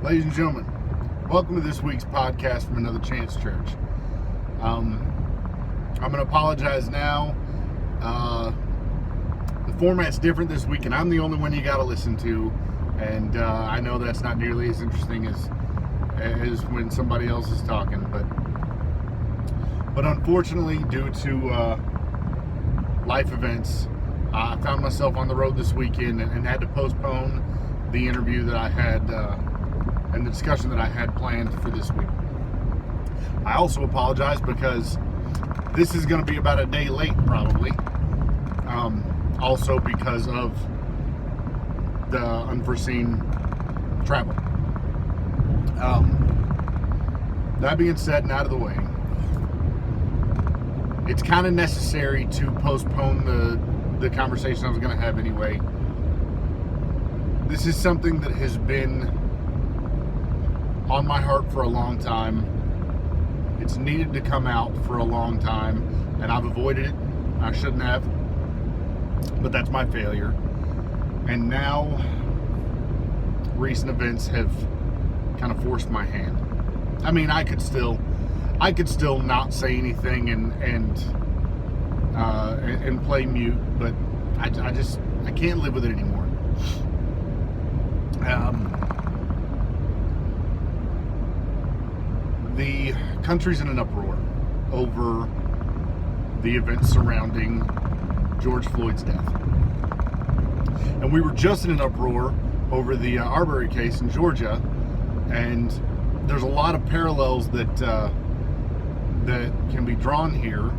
Ladies and gentlemen, welcome to this week's podcast from Another Chance Church. I'm going to apologize now. The format's different this week, and I'm the only one you got to listen to. And I know that's not nearly as interesting as when somebody else is talking. But unfortunately, due to life events, I found myself on the road this weekend and had to postpone the interview that I had and the discussion that I had planned for this week. I also apologize because this is going to be about a day late, probably. Also because of the unforeseen travel. That being said and out of the way, it's kind of necessary to postpone the conversation I was going to have anyway. This is something that has been on my heart for a long time. It's needed to come out for a long time, and I've avoided it. I shouldn't have, but that's my failure. And now recent events have kind of forced my hand. I mean, I could still not say anything and play mute, but I can't live with it anymore. The country's in an uproar over the events surrounding George Floyd's death. And we were just in an uproar over the Arbery case in Georgia, and there's a lot of parallels that can be drawn here.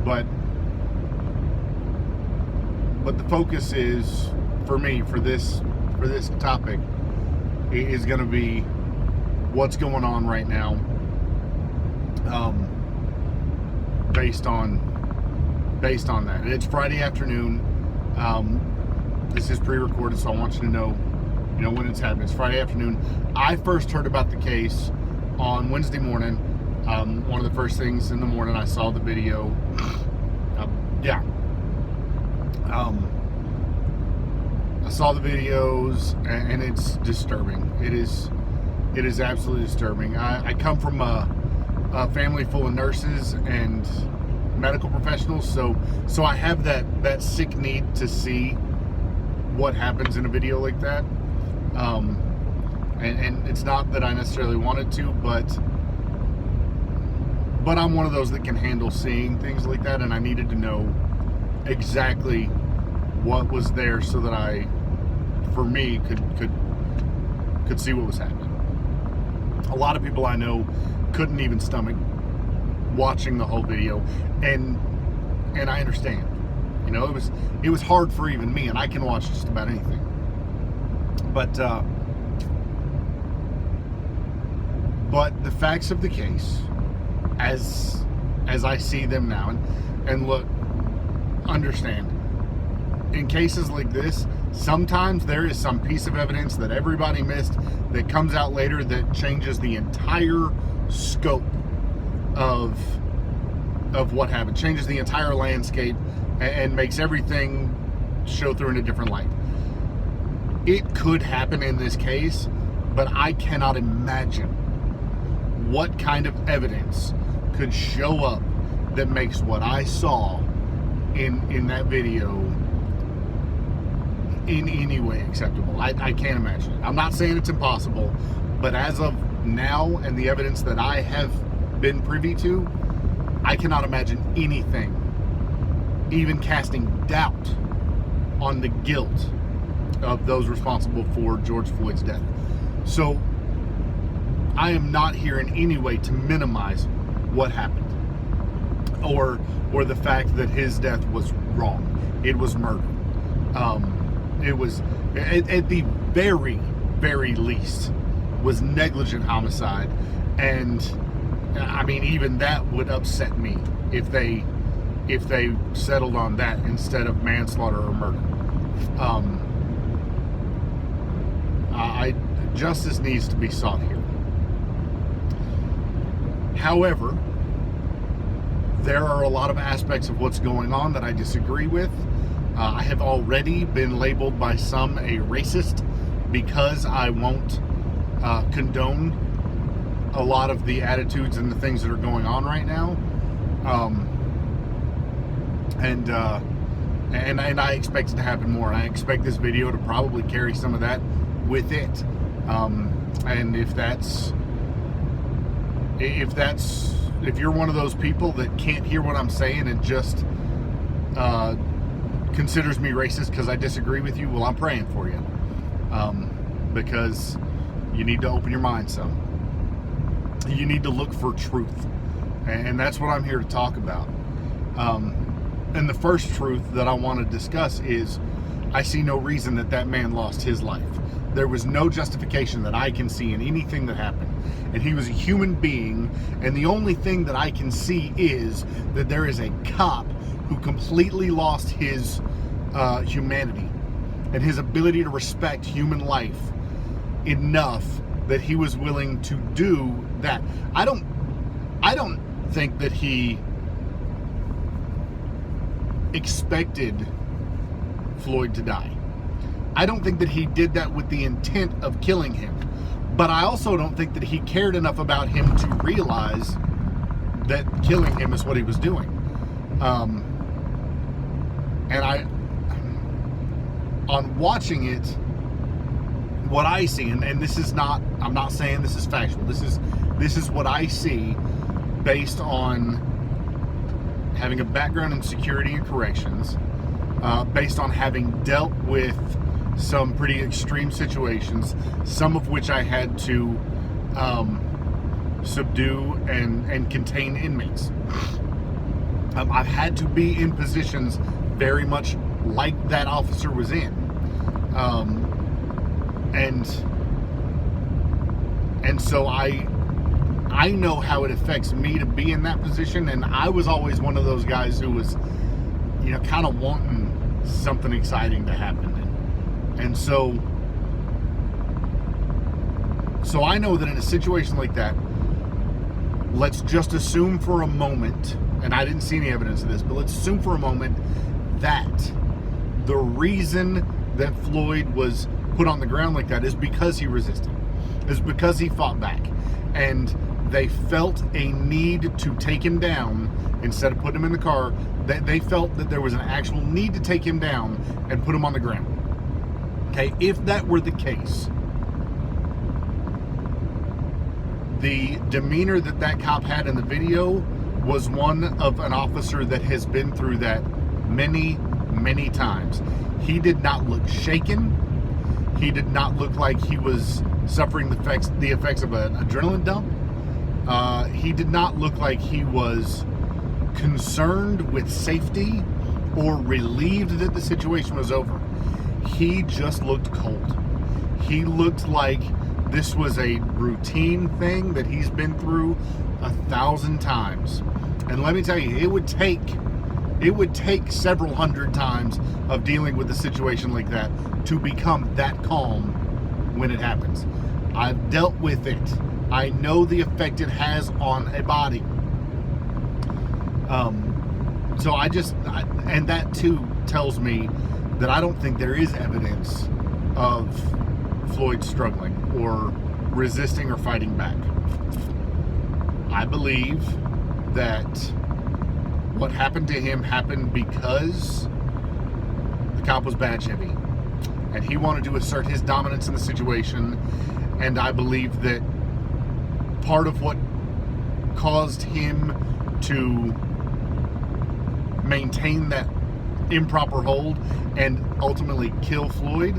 But the focus is, for me, for this topic, is going to be what's going on right now, based on that. And it's Friday afternoon. This is pre-recorded, so I want you to know when it's happening. It's Friday afternoon. I first heard about the case on Wednesday morning. One of the first things in the morning, I saw the video. I saw the videos, and it's disturbing. It is absolutely disturbing. I come from a family full of nurses and medical professionals, so I have that sick need to see what happens in a video like that. And it's not that I necessarily wanted to, but I'm one of those that can handle seeing things like that, and I needed to know exactly what was there so that I, for me, could see what was happening. A lot of people I know couldn't even stomach watching the whole video, and I understand. It was hard for even me, and I can watch just about anything. But the facts of the case, as I see them now, and look, understand, in cases like this, sometimes there is some piece of evidence that everybody missed that comes out later that changes the entire scope of what happened, changes the entire landscape, and makes everything show through in a different light. It could happen in this case, but I cannot imagine what kind of evidence could show up that makes what I saw in that video in any way acceptable. I can't imagine it. I'm not saying it's impossible, but as of now and the evidence that I have been privy to, I cannot imagine anything even casting doubt on the guilt of those responsible for George Floyd's death. So I am not here in any way to minimize what happened or the fact that his death was wrong. It was murder. It was, at the very, very least, was negligent homicide. And I mean, even that would upset me if they settled on that instead of manslaughter or murder. Justice needs to be sought here. However, there are a lot of aspects of what's going on that I disagree with. I have already been labeled by some a racist because I won't condone a lot of the attitudes and the things that are going on right now. And I expect it to happen more. I expect this video to probably carry some of that with it. And if you're one of those people that can't hear what I'm saying and just considers me racist because I disagree with you, well, I'm praying for you, because you need to open your mind some. You need to look for truth, and that's what I'm here to talk about. And the first truth that I want to discuss is I see no reason that man lost his life. There was no justification that I can see in anything that happened. And he was a human being, and the only thing that I can see is that there is a cop who completely lost his humanity and his ability to respect human life enough that he was willing to do that. I don't think that he expected Floyd to die. I don't think that he did that with the intent of killing him. But I also don't think that he cared enough about him to realize that killing him is what he was doing. And on watching it, what I see, and this is not, I'm not saying this is factual. This is what I see based on having a background in security and corrections, based on having dealt with some pretty extreme situations, some of which I had to subdue and contain inmates. I've had to be in positions very much like that officer was in, and so I know how it affects me to be in that position, and I was always one of those guys who was, kind of wanting something exciting to happen. And so I know that in a situation like that, let's just assume for a moment, and I didn't see any evidence of this, but let's assume for a moment that the reason that Floyd was put on the ground like that is because he resisted, is because he fought back, and they felt a need to take him down instead of putting him in the car. They felt that there was an actual need to take him down and put him on the ground. Okay, if that were the case, the demeanor that cop had in the video was one of an officer that has been through that many, many times. He did not look shaken. He did not look like he was suffering the effects of an adrenaline dump. He did not look like he was concerned with safety or relieved that the situation was over. He just looked cold. He looked like this was a routine thing that he's been through 1,000 times. And let me tell you, it would take several hundred times of dealing with a situation like that to become that calm when it happens. I've dealt with it. I know the effect it has on a body. So and that too tells me that I don't think there is evidence of Floyd struggling or resisting or fighting back. I believe that what happened to him happened because the cop was badge heavy and he wanted to assert his dominance in the situation. And I believe that part of what caused him to maintain that improper hold and ultimately kill Floyd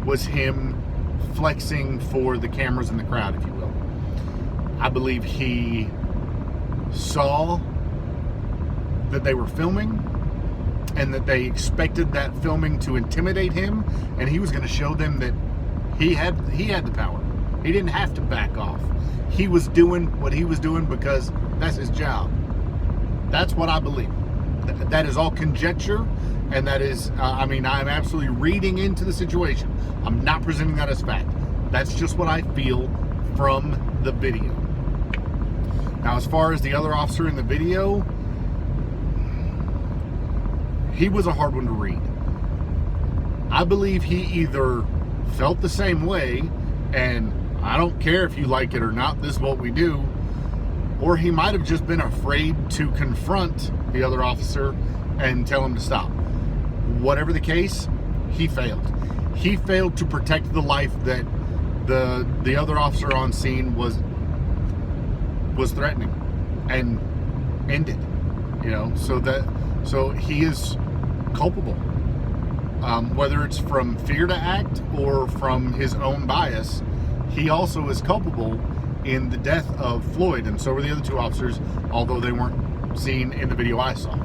was him flexing for the cameras in the crowd, if you will. I believe he saw that they were filming and that they expected that filming to intimidate him, and he was going to show them that he had the power. He didn't have to back off. He was doing what he was doing because that's his job. That's what I believe. That is all conjecture, and that is, I'm absolutely reading into the situation. I'm not presenting that as fact. That's just what I feel from the video. Now, as far as the other officer in the video, he was a hard one to read. I believe he either felt the same way, and I don't care if you like it or not, this is what we do. Or he might have just been afraid to confront the other officer and tell him to stop. Whatever the case, he failed. He failed to protect the life that the other officer on scene was threatening and ended. So he is culpable. Whether it's from fear to act or from his own bias, he also is culpable in the death of Floyd, and so were the other two officers, although they weren't seen in the video I saw.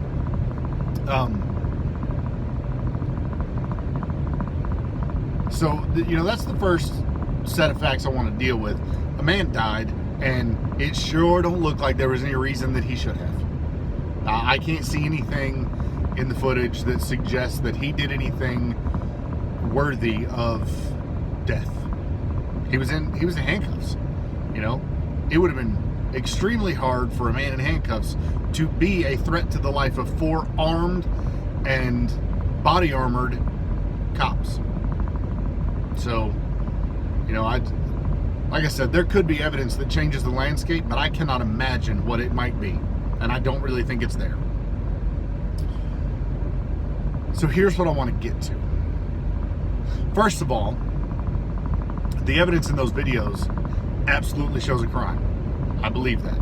That's the first set of facts I want to deal with. A man died, and it sure don't look like there was any reason that he should have. I can't see anything in the footage that suggests that he did anything worthy of death. He was in handcuffs. It would have been extremely hard for a man in handcuffs to be a threat to the life of 4 armed and body armored cops. So, like I said, there could be evidence that changes the landscape, but I cannot imagine what it might be, and I don't really think it's there. So here's what I want to get to. First of all, the evidence in those videos absolutely shows a crime. I believe that.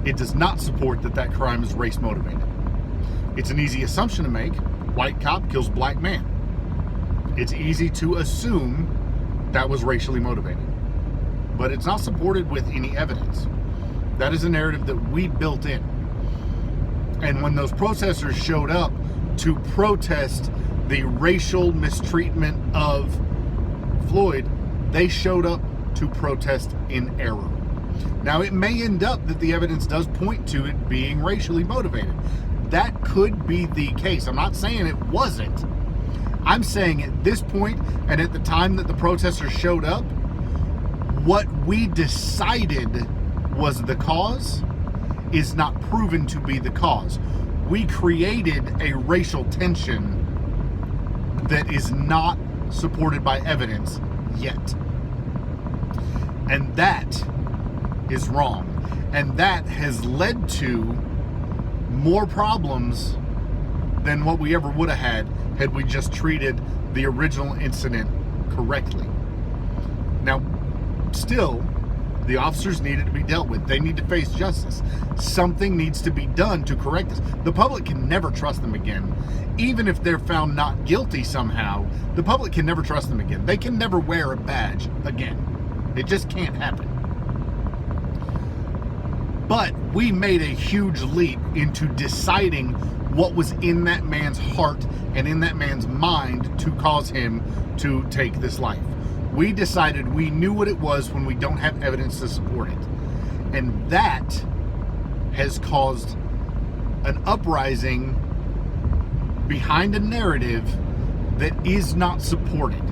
It does not support that crime is race motivated. It's an easy assumption to make. White cop kills black man. It's easy to assume that was racially motivated. But it's not supported with any evidence. That is a narrative that we built in. And when those protesters showed up to protest the racial mistreatment of Floyd, they showed up to protest in error. Now, it may end up that the evidence does point to it being racially motivated. That could be the case. I'm not saying it wasn't. I'm saying at this point, and at the time that the protesters showed up, what we decided was the cause is not proven to be the cause. We created a racial tension that is not supported by evidence yet. And that is wrong. And that has led to more problems than what we ever would have had we just treated the original incident correctly. Now, still, the officers needed to be dealt with. They need to face justice. Something needs to be done to correct this. The public can never trust them again. Even if they're found not guilty somehow, the public can never trust them again. They can never wear a badge again. It just can't happen. But we made a huge leap into deciding what was in that man's heart and in that man's mind to cause him to take this life. We decided we knew what it was when we don't have evidence to support it. And that has caused an uprising behind a narrative that is not supported.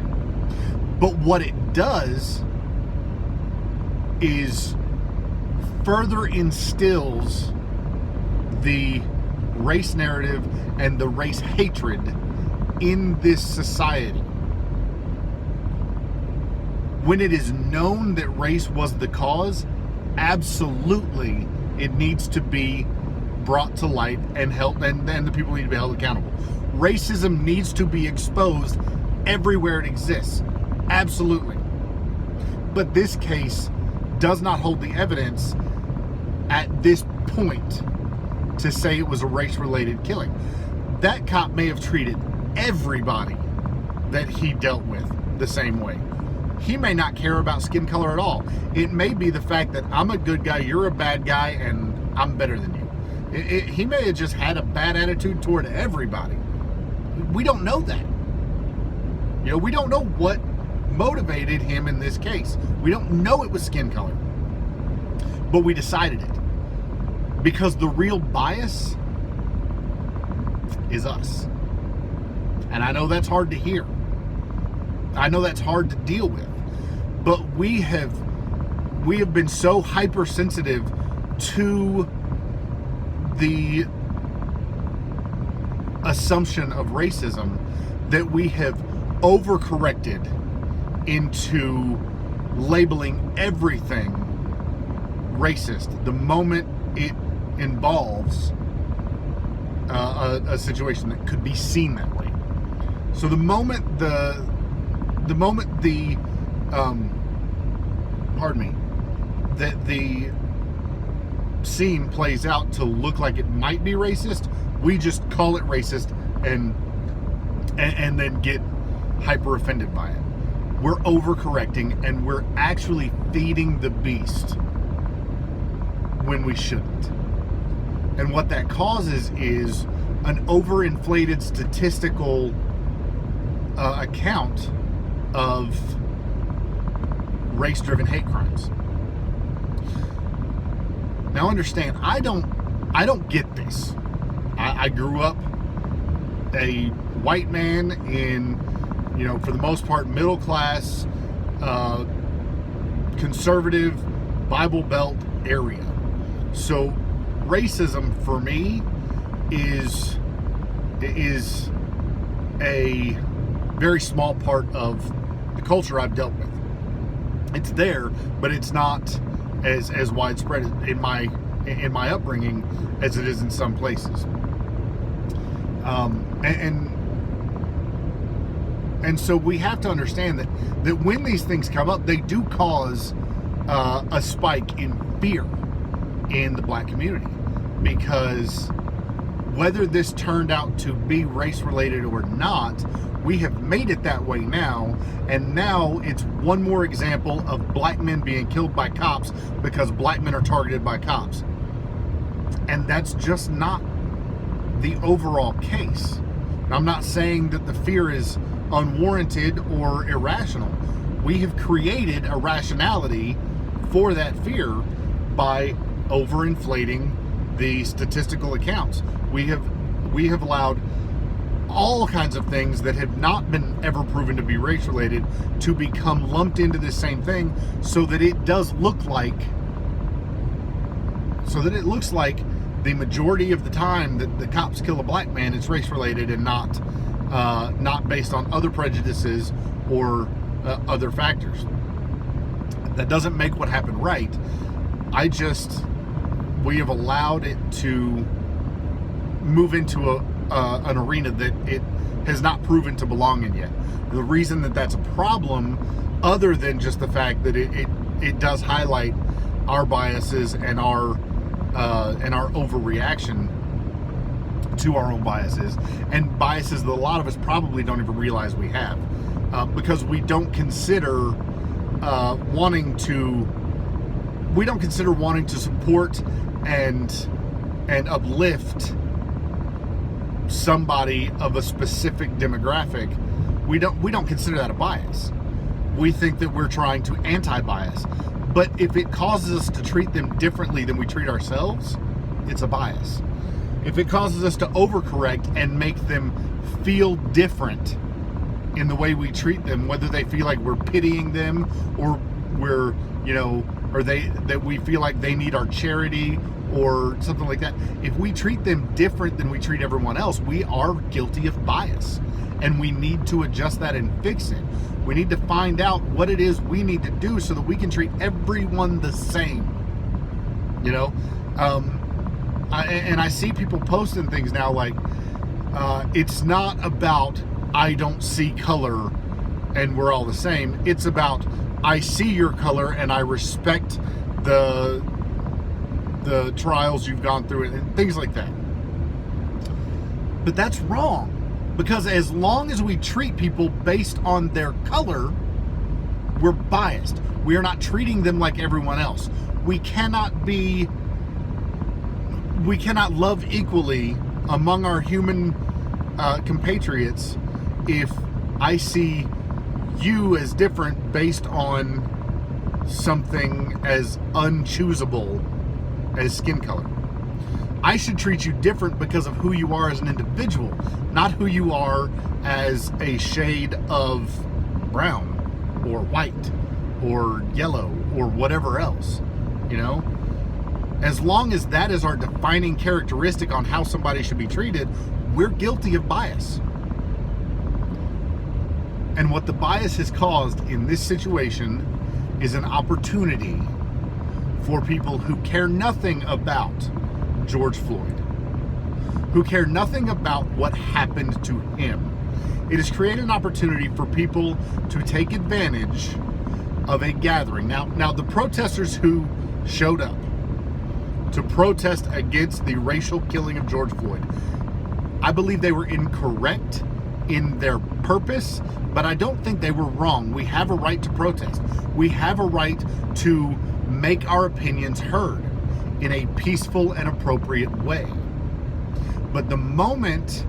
But what it does is further instills the race narrative and the race hatred in this society. When it is known that race was the cause, absolutely it needs to be brought to light and held, and the people need to be held accountable. Racism needs to be exposed everywhere it exists. Absolutely. But this case does not hold the evidence at this point to say it was a race-related killing. That cop may have treated everybody that he dealt with the same way. He may not care about skin color at all. It may be the fact that I'm a good guy, you're a bad guy, and I'm better than you. He may have just had a bad attitude toward everybody. We don't know that. We don't know what motivated him in this case. We don't know it was skin color. But we decided it. Because the real bias is us. And I know that's hard to hear. I know that's hard to deal with. But we have been so hypersensitive to the assumption of racism that we have overcorrected into labeling everything racist the moment it involves a situation that could be seen that way. So the moment the scene plays out to look like it might be racist, we just call it racist and then get hyper offended by it. We're overcorrecting, and we're actually feeding the beast when we shouldn't. And what that causes is an overinflated statistical account of race-driven hate crimes. Now understand, I don't get this. I grew up a white man in, for the most part, middle class, conservative, Bible Belt area. So racism for me is a very small part of the culture I've dealt with. It's there, but it's not as widespread in my upbringing as it is in some places. And so we have to understand that when these things come up, they do cause a spike in fear in the black community, because whether this turned out to be race related or not, we have made it that way now, and now it's one more example of black men being killed by cops because black men are targeted by cops. And that's just not the overall case. Now, I'm not saying that the fear is unwarranted or irrational. We have created a rationality for that fear by overinflating the statistical accounts. We have allowed all kinds of things that have not been ever proven to be race related to become lumped into the same thing, so that it looks like the majority of the time that the cops kill a black man, it's race related and not based on other prejudices or other factors. That doesn't make what happened right. We have allowed it to move into an arena that it has not proven to belong in yet. The reason that that's a problem, other than just the fact that it does highlight our biases and our overreaction to our own biases, and biases that a lot of us probably don't even realize we have, because we don't consider wanting to support and uplift somebody of a specific demographic. We don't consider that a bias. We think that we're trying to anti-bias. But if it causes us to treat them differently than we treat ourselves, it's a bias. If it causes us to overcorrect and make them feel different in the way we treat them, whether they feel like we're pitying them or that we feel like they need our charity or something like that. If we treat them different than we treat everyone else, we are guilty of bias. And we need to adjust that and fix it. We need to find out what it is we need to do so that we can treat everyone the same. I see people posting things now like, it's not about I don't see color and we're all the same. It's about I see your color and I respect the trials you've gone through and things like that. But that's wrong, because as long as we treat people based on their color, we're biased. We are not treating them like everyone else. We cannot love equally among our human compatriots if I see you as different based on something as unchoosable as skin color. I should treat you different because of who you are as an individual, not who you are as a shade of brown or white or yellow or whatever else. As long as that is our defining characteristic on how somebody should be treated, we're guilty of bias. And what the bias has caused in this situation is an opportunity for people who care nothing about George Floyd, who care nothing about what happened to him. It has created an opportunity for people to take advantage of a gathering. Now the protesters who showed up to protest against the racial killing of George Floyd, I believe they were incorrect in their purpose, but I don't think they were wrong. We have a right to protest. We have a right to make our opinions heard in a peaceful and appropriate way. But the moment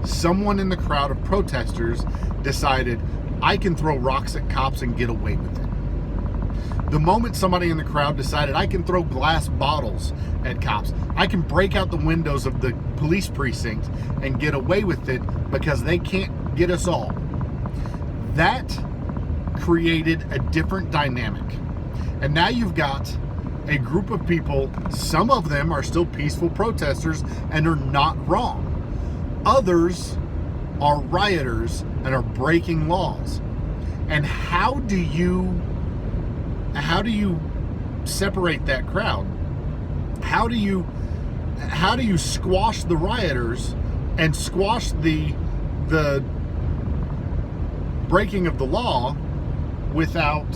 someone in the crowd of protesters decided, I can throw rocks at cops and get away with it. The moment somebody in the crowd decided, I can throw glass bottles at cops, I can break out the windows of the police precinct and get away with it because they can't get us all. That created a different dynamic. And now you've got a group of people, some of them are still peaceful protesters and are not wrong. Others are rioters and are breaking laws. And how do you separate that crowd? How do you squash the rioters and squash the breaking of the law without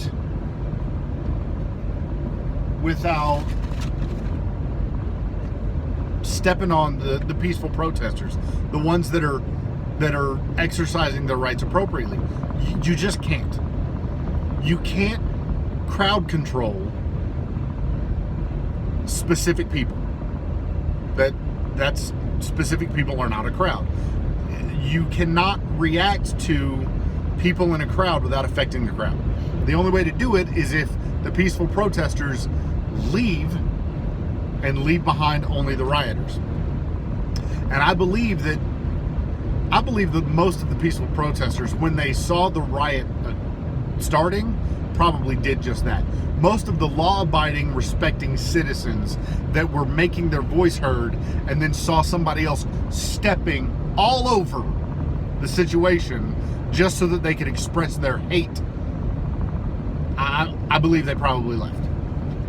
stepping on the peaceful protesters, the ones that are exercising their rights appropriately? You just can't. You can't crowd control specific people. That's specific people are not a crowd. You cannot react to people in a crowd without affecting the crowd. The only way to do it is if the peaceful protesters leave and leave behind only the rioters. And I believe that most of the peaceful protesters, when they saw the riot starting, probably did just that. Most of the law-abiding, respecting citizens that were making their voice heard and then saw somebody else stepping all over the situation just so that they could express their hate, I believe they probably left.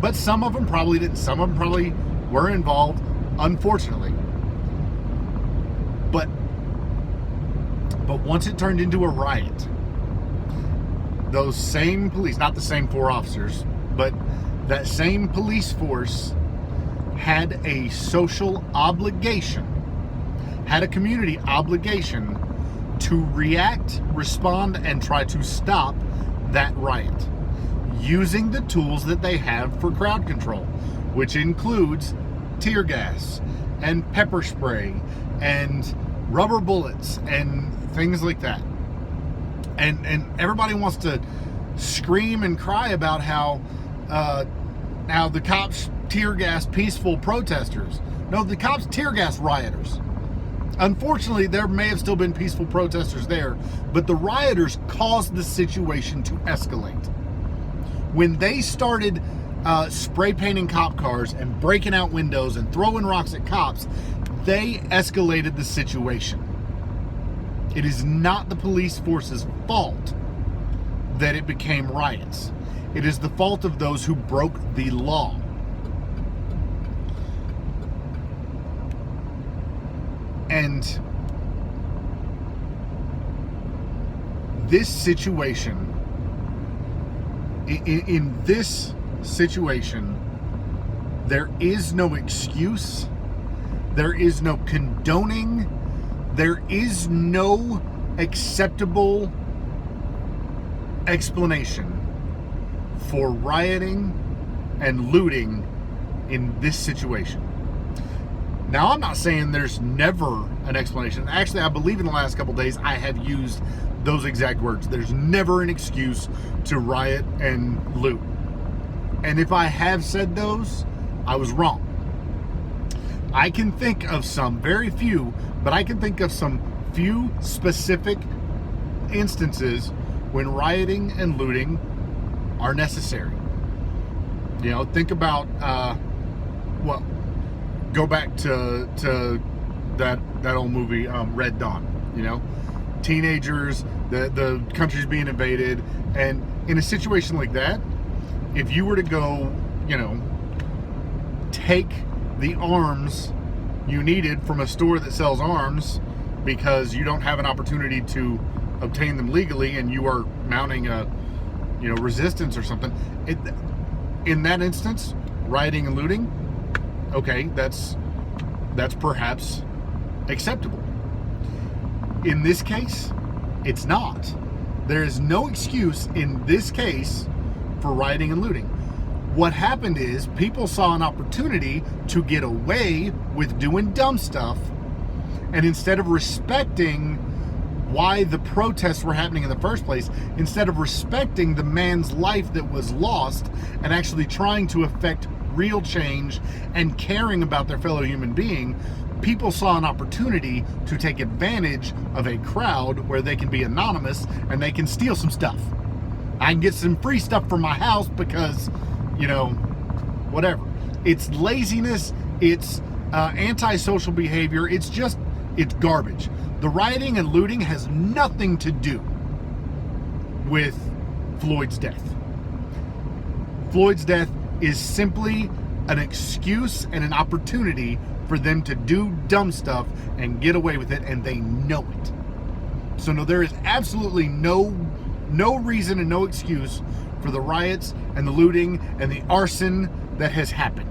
But some of them probably didn't. Some of them probably were involved, unfortunately. But once it turned into a riot, those same police, not the same 4 officers, but that same police force had a social obligation, had a community obligation to react, respond, and try to stop that riot using the tools that they have for crowd control, which includes tear gas and pepper spray and rubber bullets and things like that. And everybody wants to scream and cry about how the cops tear gas peaceful protesters. No, the cops tear gas rioters. Unfortunately, there may have still been peaceful protesters there, but the rioters caused the situation to escalate. When they started spray painting cop cars and breaking out windows and throwing rocks at cops, they escalated the situation. It is not the police force's fault that it became riots. It is the fault of those who broke the law. And this situation, in this situation, there is no excuse, there is no condoning, there is no acceptable explanation for rioting and looting in this situation. Now, I'm not saying there's never an explanation. Actually, I believe in the last couple days I have used those exact words. There's never an excuse to riot and loot. And if I have said those, I was wrong. I can think of some, very few, but I can think of some few specific instances when rioting and looting are necessary. You know, think about, go back to that old movie, Red Dawn. You know, teenagers the country's being invaded, and in a situation like that, if you were to go, take the arms you needed from a store that sells arms because you don't have an opportunity to obtain them legally, and you are mounting a resistance or something, in that instance, rioting and looting, okay, that's perhaps acceptable. In this case, it's not. There is no excuse in this case for rioting and looting. What happened is people saw an opportunity to get away with doing dumb stuff, and instead of respecting why the protests were happening in the first place, instead of respecting the man's life that was lost and actually trying to affect real change and caring about their fellow human being, people saw an opportunity to take advantage of a crowd where they can be anonymous and they can steal some stuff. I can get some free stuff from my house because, whatever. It's laziness, it's antisocial behavior, it's garbage. The rioting and looting has nothing to do with Floyd's death. Floyd's death is simply an excuse and an opportunity for them to do dumb stuff and get away with it, and they know it. So no, there is absolutely no reason and no excuse for the riots and the looting and the arson that has happened.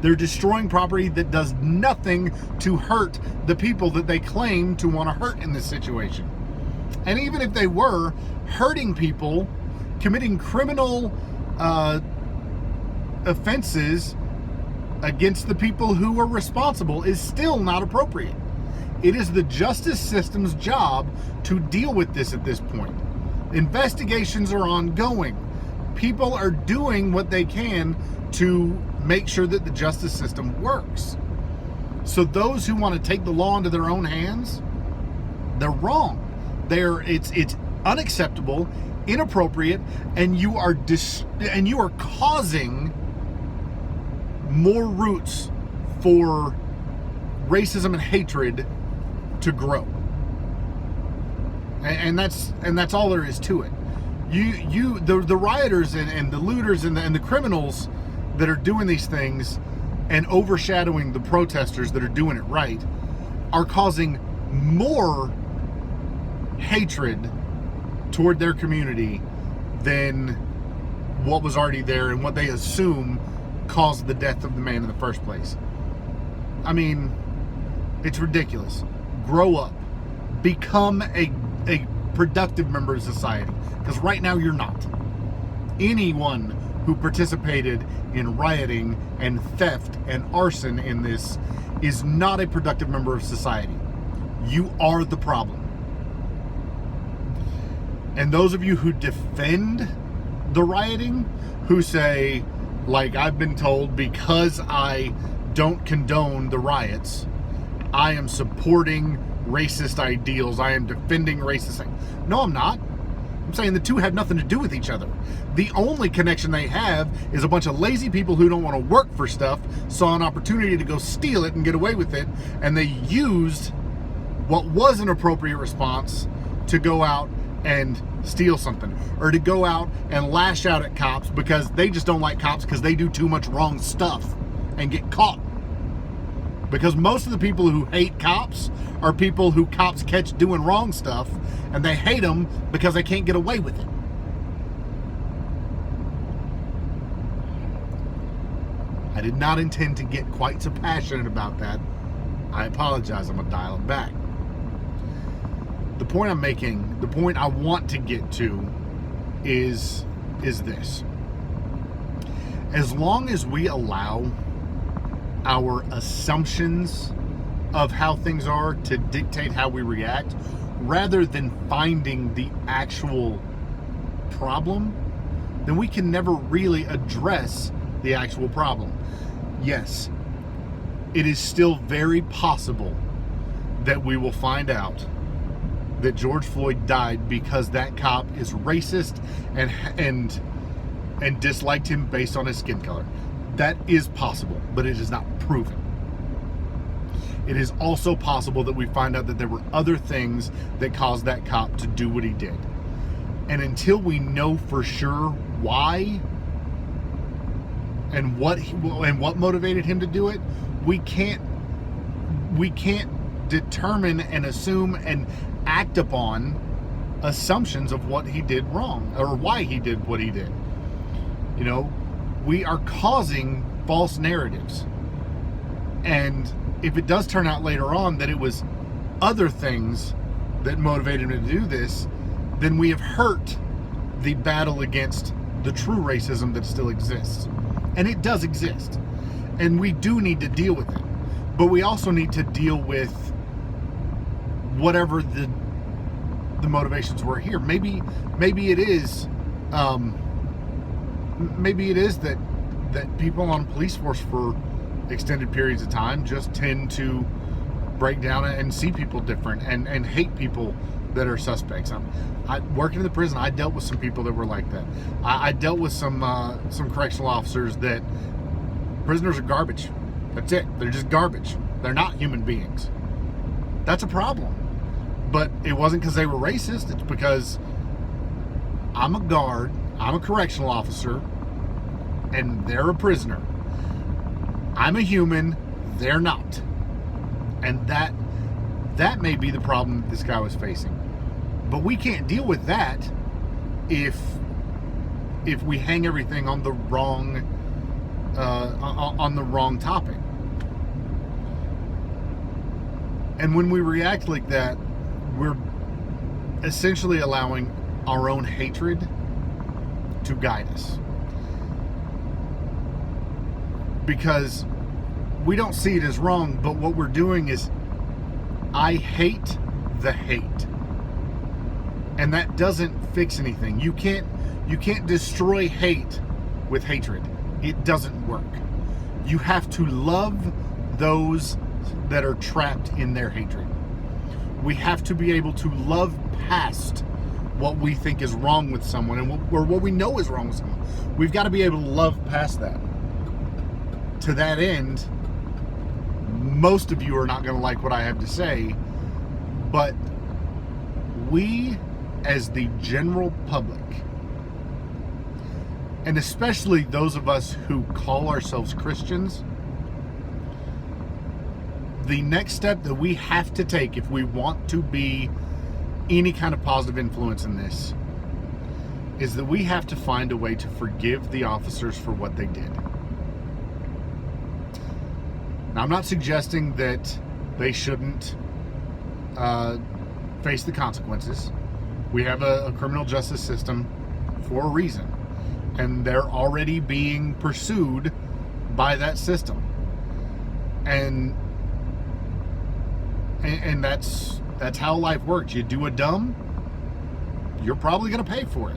They're destroying property that does nothing to hurt the people that they claim to want to hurt in this situation. And even if they were hurting people, committing criminal offenses against the people who are responsible is still not appropriate. It is the justice system's job to deal with this at this point. Investigations are ongoing. People are doing what they can to make sure that the justice system works. So those who want to take the law into their own hands, they're wrong. It's unacceptable, inappropriate, and you are causing more roots for racism and hatred to grow. And that's all there is to it. The rioters and the looters and the criminals that are doing these things and overshadowing the protesters that are doing it right are causing more hatred toward their community than what was already there and what they assume caused the death of the man in the first place. I mean, it's ridiculous. Grow up. Become a productive member of society. Because right now you're not. Anyone who participated in rioting and theft and arson in this is not a productive member of society. You are the problem. And those of you who defend the rioting, who say, like I've been told, because I don't condone the riots, I am supporting racist ideals, I am defending racist things. No, I'm not. I'm saying the two have nothing to do with each other. The only connection they have is a bunch of lazy people who don't want to work for stuff, saw an opportunity to go steal it and get away with it, and they used what was an appropriate response to go out and steal something, or to go out and lash out at cops because they just don't like cops because they do too much wrong stuff and get caught. Because most of the people who hate cops are people who cops catch doing wrong stuff, and they hate them because they can't get away with it. I did not intend to get quite so passionate about that. I apologize. I'm going to dial it back. The point I'm making, the point I want to get to is this. As long as we allow our assumptions of how things are to dictate how we react, rather than finding the actual problem, then we can never really address the actual problem. Yes, it is still very possible that we will find out that George Floyd died because that cop is racist and disliked him based on his skin color. That is possible, but it is not proven. it is also possible that we find out that there were other things that caused that cop to do what he did. And until we know for sure why and what motivated him to do it, we can't determine and assume and act upon assumptions of what he did wrong or why he did what he did. You know, we are causing false narratives. And if it does turn out later on that it was other things that motivated him to do this, then we have hurt the battle against the true racism that still exists. And it does exist. And we do need to deal with it. But we also need to deal with whatever the motivations were here. Maybe it is that people on police force for extended periods of time just tend to break down and see people different and hate people that are suspects. I working in the prison, I dealt with some people that were like that. I dealt with some correctional officers that prisoners are garbage. That's it. They're just garbage. They're not human beings. That's a problem. But it wasn't because they were racist. It's because I'm a guard, I'm a correctional officer, and they're a prisoner. I'm a human, they're not. And that may be the problem that this guy was facing. But we can't deal with that if we hang everything on the wrong topic. And when we react like that, we're essentially allowing our own hatred to guide us. Because we don't see it as wrong, but what we're doing is, I hate the hate. And that doesn't fix anything. You can't destroy hate with hatred. It doesn't work. You have to love those that are trapped in their hatred. We have to be able to love past what we think is wrong with someone or what we know is wrong with someone. We've got to be able to love past that. To that end, most of you are not going to like what I have to say, but we, as the general public, and especially those of us who call ourselves Christians, the next step that we have to take if we want to be any kind of positive influence in this is that we have to find a way to forgive the officers for what they did. Now, I'm not suggesting that they shouldn't face the consequences. We have a criminal justice system for a reason, and they're already being pursued by that system. And that's how life works. You do a dumb, you're probably going to pay for it.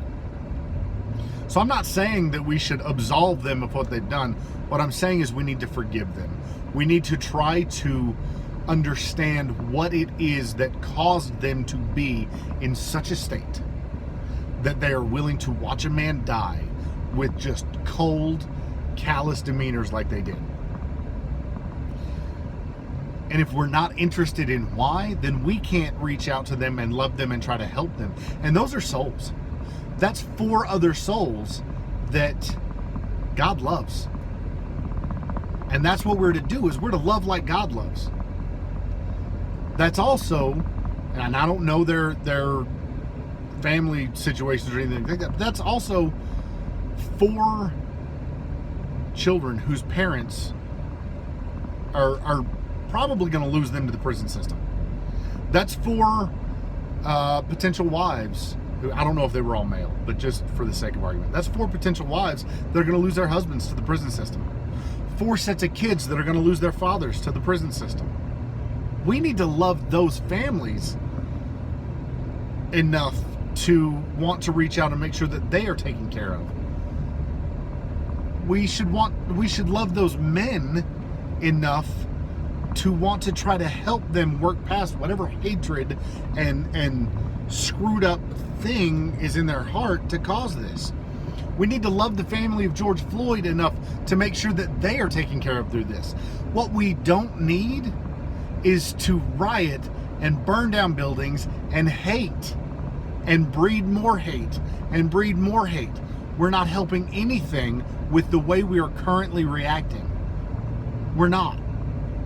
So I'm not saying that we should absolve them of what they've done. What I'm saying is we need to forgive them. We need to try to understand what it is that caused them to be in such a state that they are willing to watch a man die with just cold, callous demeanors like they did. And if we're not interested in why, then we can't reach out to them and love them and try to help them. And those are souls. That's 4 other souls that God loves. And that's what we're to do, is we're to love like God loves. That's also, and I don't know their family situations or anything like that, but that's also 4 children whose parents are probably going to lose them to the prison system. That's 4 potential wives who, I don't know if they were all male, but just for the sake of argument, that's 4 potential wives that are going to lose their husbands to the prison system. 4 sets of kids that are going to lose their fathers to the prison system. We need to love those families enough to want to reach out and make sure that they are taken care of. We should love those men enough to want to try to help them work past whatever hatred and screwed up thing is in their heart to cause this. We need to love the family of George Floyd enough to make sure that they are taken care of through this. What we don't need is to riot and burn down buildings and hate and breed more hate and breed more hate. We're not helping anything with the way we are currently reacting. We're not.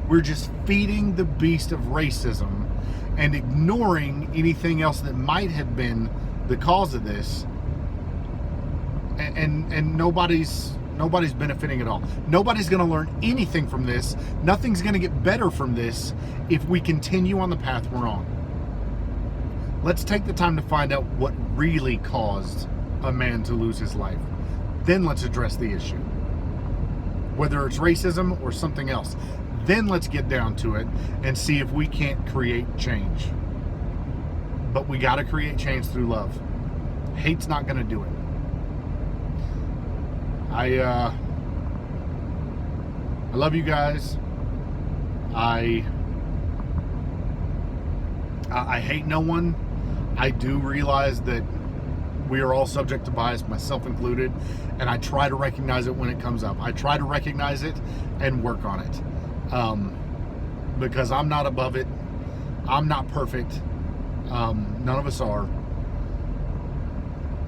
We're just feeding the beast of racism and ignoring anything else that might have been the cause of this. And nobody's benefiting at all. Nobody's going to learn anything from this. Nothing's going to get better from this if we continue on the path we're on. Let's take the time to find out what really caused a man to lose his life. Then let's address the issue. Whether it's racism or something else. Then let's get down to it and see if we can't create change. But we got to create change through love. Hate's not going to do it. I love you guys. I hate no one. I do realize that we are all subject to bias, myself included, and I try to recognize it when it comes up. I try to recognize it and work on it. Because I'm not above it. I'm not perfect. None of us are.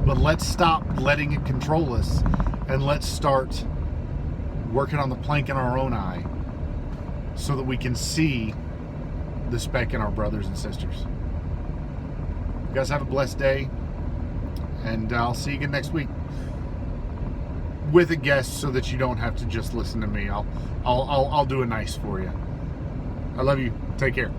But let's stop letting it control us, and let's start working on the plank in our own eye so that we can see the speck in our brothers and sisters. You guys have a blessed day, and I'll see you again next week with a guest so that you don't have to just listen to me. I'll do it nice for you. I love you. Take care.